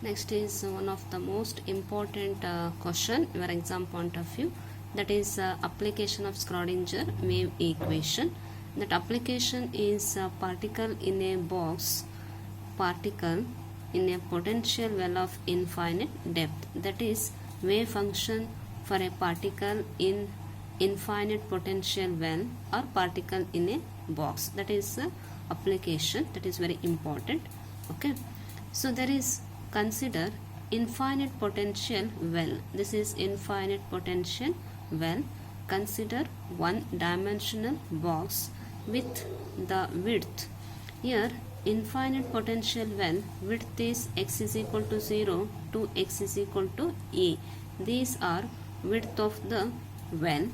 Next is one of the most important question your exam point of view, that is application of Schrodinger wave equation. That application is a particle in a box, particle in a potential well of infinite depth, that is wave function for a particle in infinite potential well or particle in a box. That is application, that is very important. Okay, so there is, consider infinite potential well. This is infinite potential well. Consider one dimensional box with the width. Here infinite potential well, width is x is equal to 0 to x is equal to a. These are width of the well,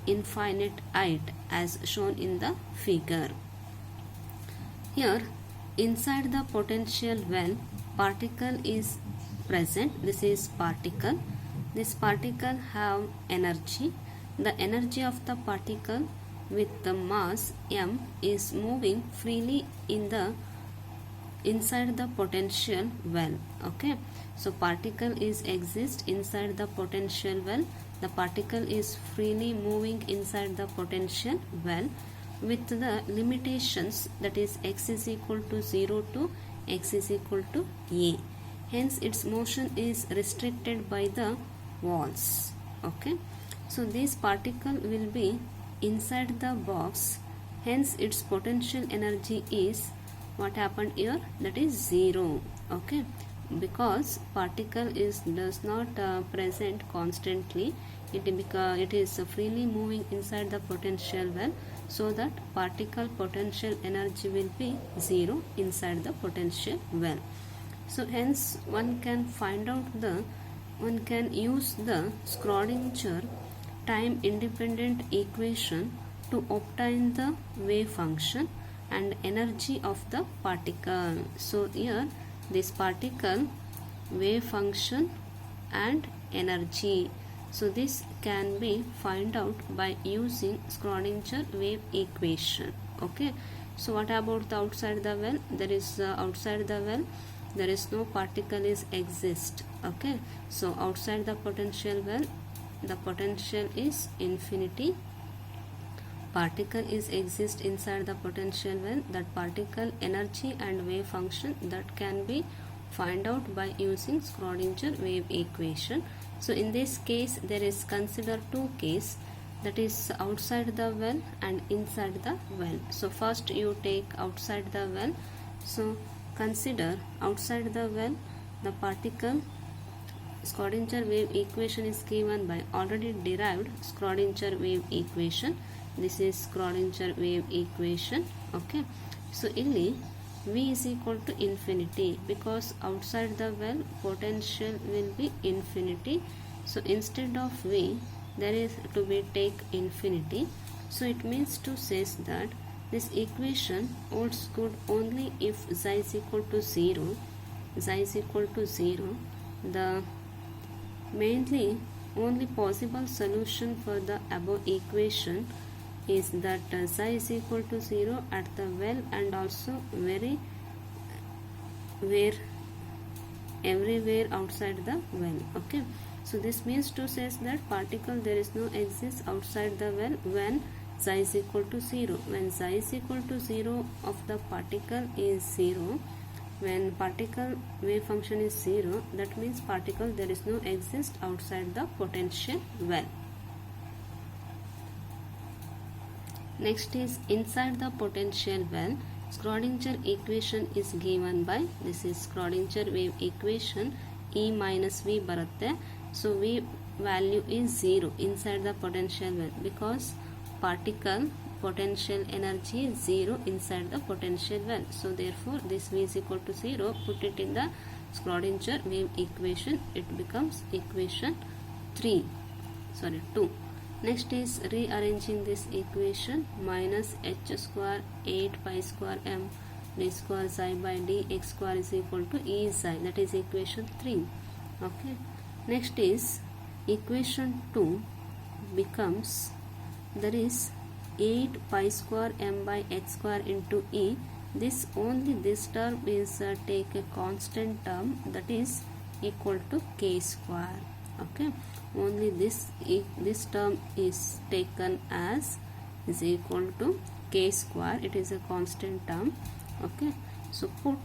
infinite height as shown in the figure. Here inside the potential well, particle is present. This is particle. This particle have energy. The energy of the particle with the mass m is moving freely in the inside the potential well. Okay, so particle is exist inside the potential well. The particle is freely moving inside the potential well with the limitations, that is x is equal to 0 to x is equal to a. Hence its motion is restricted by the walls. Okay, so this particle will be inside the box, hence its potential energy is, what happened here, that is 0. Okay, because particle is does not present constantly, it is freely moving inside the potential well, so that particle potential energy will be 0 inside the potential well. So hence one can use the Schrodinger time independent equation to obtain the wave function and energy of the particle. So here this particle, wave function and energy, so this can be find out by using Schrodinger wave equation. Okay, so what about the outside the well? There is outside the well there is no particle is exist. Okay, so outside the potential well the potential is infinity, particle is exist inside the potential well. That particle energy and wave function that can be find out by using Schrodinger wave equation. So in this case there is, consider two case, that is outside the well and inside the well. So first you take outside the well. So consider outside the well, the particle Schrodinger wave equation is given by already derived Schrodinger wave equation. This is Schrodinger wave equation. Okay, so ಇಲ್ಲಿ v is equal to infinity, because outside the well potential will be infinity. So instead of v there is to be take infinity. So it means to says that this equation holds good only if xi is equal to 0. Xi is equal to 0. The mainly only possible solution for the above equation is that xi is equal to 0 at the well and also everywhere outside the well. Okay, so this means to says that particle there is no exist outside the well when xi is equal to 0. When xi is equal to 0 of the particle is 0, when particle wave function is 0, that means particle there is no exist outside the potential well. Next is inside the potential well, Schrodinger equation is given by, this is Schrodinger wave equation, E minus V barutte. So V value is 0 inside the potential well, because particle potential energy is 0 inside the potential well. So therefore this V is equal to 0. Put it in the Schrodinger wave equation, it becomes equation 2. Next is rearranging this equation, minus h square 8 pi square m d square xi by d x square is equal to e xi, that is equation 3. Okay, next is equation 2 becomes, there is 8 pi square m by x square into e. This only this term is take a constant term, that is equal to k square. Okay, only this term is taken as is equal to k square. It is a constant term. Okay, so put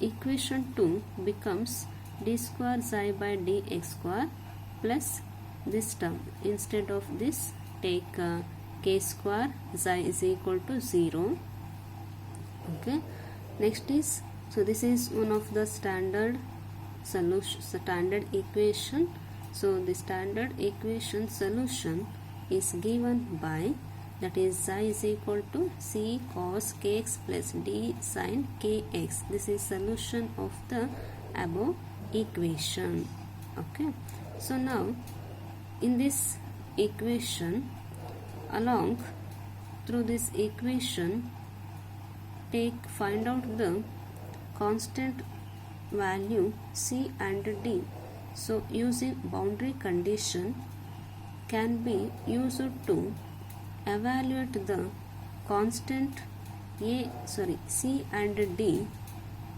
equation 2 becomes d square xi by dx square plus this term. Instead of this, take k square xi is equal to 0. Okay, next is, so this is one of the standard solution, standard equation. So the standard equation solution is given by, that is xi is equal to c cos kx plus d sin kx. This is solution of the above equation. Okay, so now in this equation, along through this equation, find out the constant value c and d. So using boundary condition can be used to evaluate the constant c and d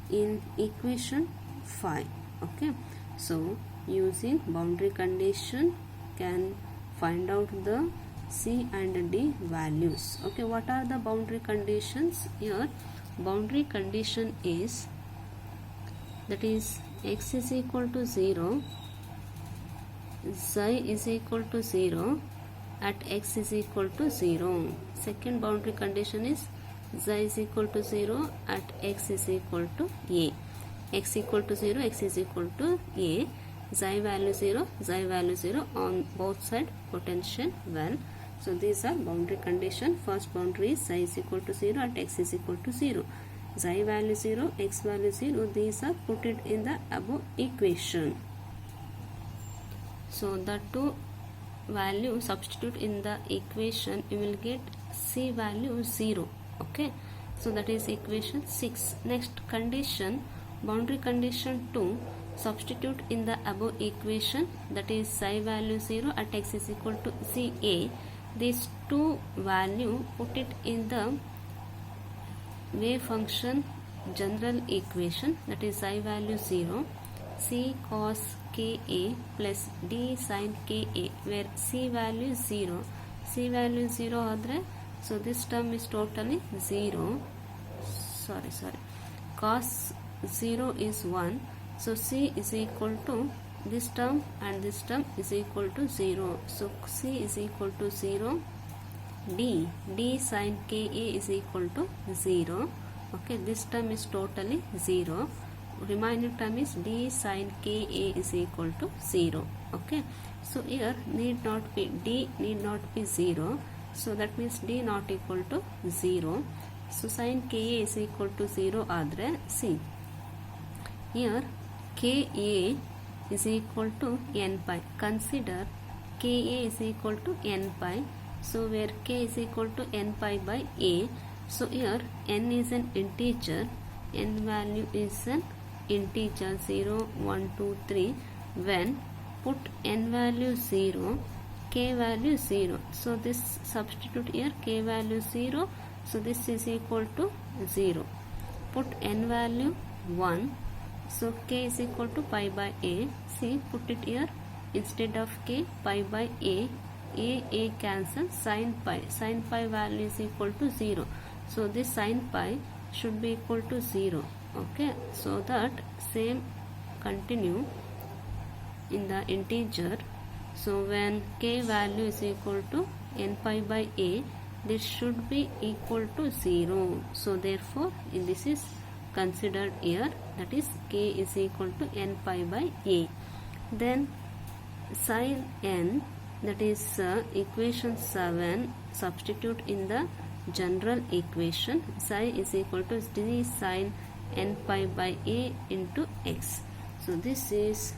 in equation 5. Okay, so using boundary condition can find out the c and d values. Okay, what are the boundary conditions? Here boundary condition is, that is x is equal to 0, xi is equal to 0 at x is equal to 0. Second boundary condition is xi is equal to 0 at x is equal to a. X equal to 0, x is equal to a, xi value 0, xi value 0, on both side potential 1. So these are boundary condition. First boundary is xi is equal to 0 at x is equal to 0. Xi value 0, x value 0, these are put it in the above equation. So the two value substitute in the equation, you will get c value 0. Okay, so that is equation 6. Next condition, boundary condition 2, substitute in the above equation, that is psi value 0 at x is equal to ca. These two value put it in the wave function general equation, that is psi value 0, c cos ka plus d sin ka, where c value is 0. C value 0 adre, so this term is totally 0. Sorry, cos 0 is 1, so c is equal to this term and this term is equal to 0. So c is equal to 0. D sin ka is equal to 0. Okay, this term is totally 0. Remaining term is d sin ka is equal to 0. Okay, so here d need not be 0. So that means d not equal to 0. So sin ka is equal to 0 adre, see here ka is equal to n pi. Consider ka is equal to n pi. So where k is equal to n pi by a, so here n is an integer, n value is an integer 0, 1, 2, 3. When put n value 0, k value 0, so this substitute here k value 0, so this is equal to 0. Put n value 1, so k is equal to pi by a. See, put it here, instead of k, pi by a cancel, sin pi value is equal to 0. So this sin pi should be equal to 0. Okay, so that same continue in the integer. So when k value is equal to n pi by a, this should be equal to 0. So therefore this is considered here, that is k is equal to n pi by a. Then sin n, that is equation 7, substitute in the general equation, psi is equal to d sin n pi by a into x. So this is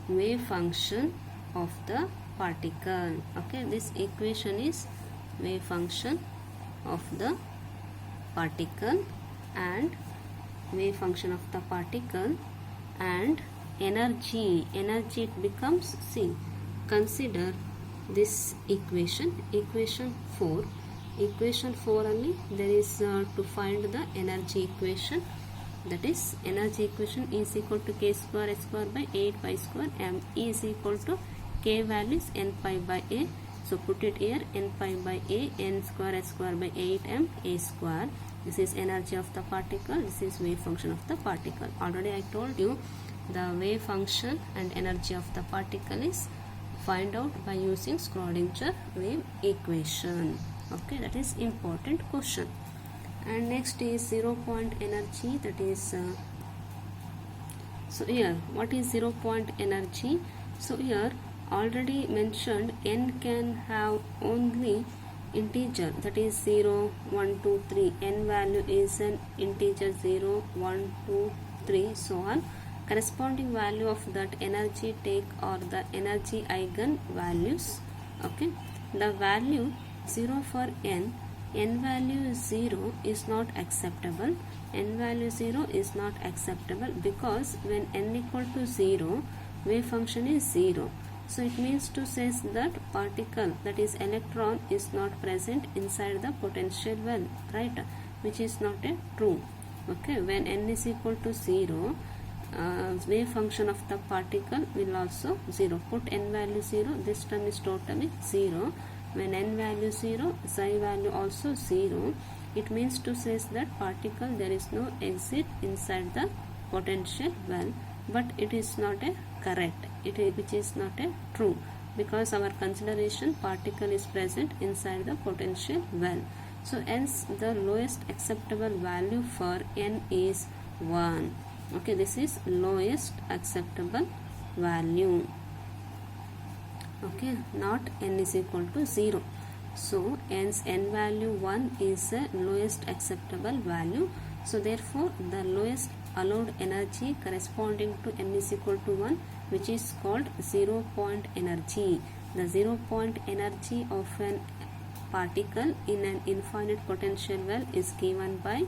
wave function of the particle. Okay, this equation is wave function of the particle and wave function of the particle and energy it becomes, see, consider this equation 4 only, there is to find the energy equation. that is energy equation is equal to k square h square by 8 pi square m is equal to k value is n pi by a. So put it here, n pi by a, n square h square by 8m a square. This is energy of the particle, this is wave function of the particle. Already I told you the wave function and energy of the particle is find out by using Schrodinger wave equation. Okay, that is important question. And next is 0 point energy, that is so here what is 0 point energy? So here already mentioned n can have only integer, that is 0, 1, 2, 3. N value is an integer 0, 1, 2, 3, so on. Corresponding value of that energy take or the energy eigen values. Okay, the value 0 for n value 0 is not acceptable. N value 0 is not acceptable because when n equal to 0, wave function is 0. So it means to say that particle, that is electron, is not present inside the potential well, right? Which is not a true. Okay, when n is equal to 0, wave function of the particle will also 0. Put n value 0, this term is totally 0. When n value 0, psi value also 0. It means to say that particle, there is no exit inside the potential well, but it is not a correct, which is not a true, because our consideration particle is present inside the potential well. So hence the lowest acceptable value for n is 1. Okay, this is lowest acceptable value. Okay, not n is equal to 0. So hence n value 1 is the lowest acceptable value. So therefore the lowest allowed energy corresponding to n is equal to 1, which is called 0 point energy. The 0 point energy of an particle in an infinite potential well is given by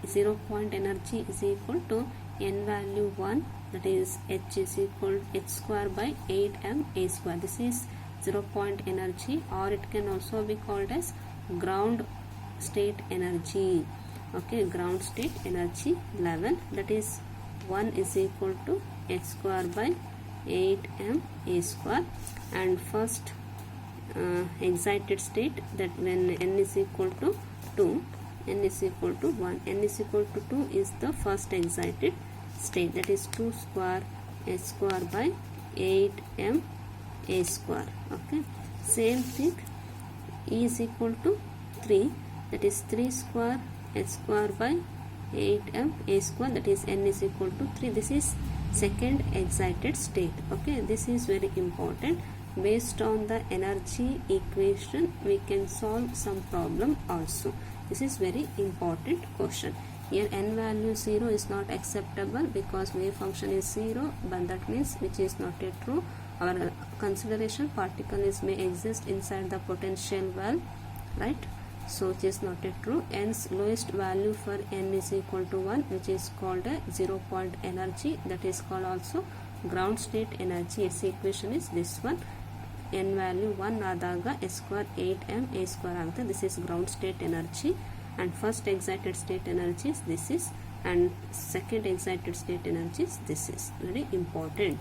0 point energy is equal to n value 1, that is h is equal to h square by 8m a square. This is 0 point energy, or it can also be called as ground state energy. Okay, ground state energy level, that is 1 is equal to h square by 8m a square. And first excited state, that when n is equal to 2, n is equal to 1, n is equal to 2 is the first excited state, that is 2 square h square by 8m a square. Okay, same thing, E is equal to 3, that is 3 square h square by 8m a square, that is n is equal to 3. This is second excited state. Okay, this is very important. Based on the energy equation we can solve some problem also. This is very important question. Here n value 0 is not acceptable because wave function is 0, but that means which is not a true. Our consideration particle is may exist inside the potential well, right? So it is not a true. Hence lowest value for n is equal to 1, which is called a 0 point energy, that is called also ground state energy. Its equation is this one. n value 1 ಆದಾಗ h square 8m a square ಆಗುತ್ತೆ. This is ground state energy, and first excited state energy is this is, and second excited state energy is this is. Very important.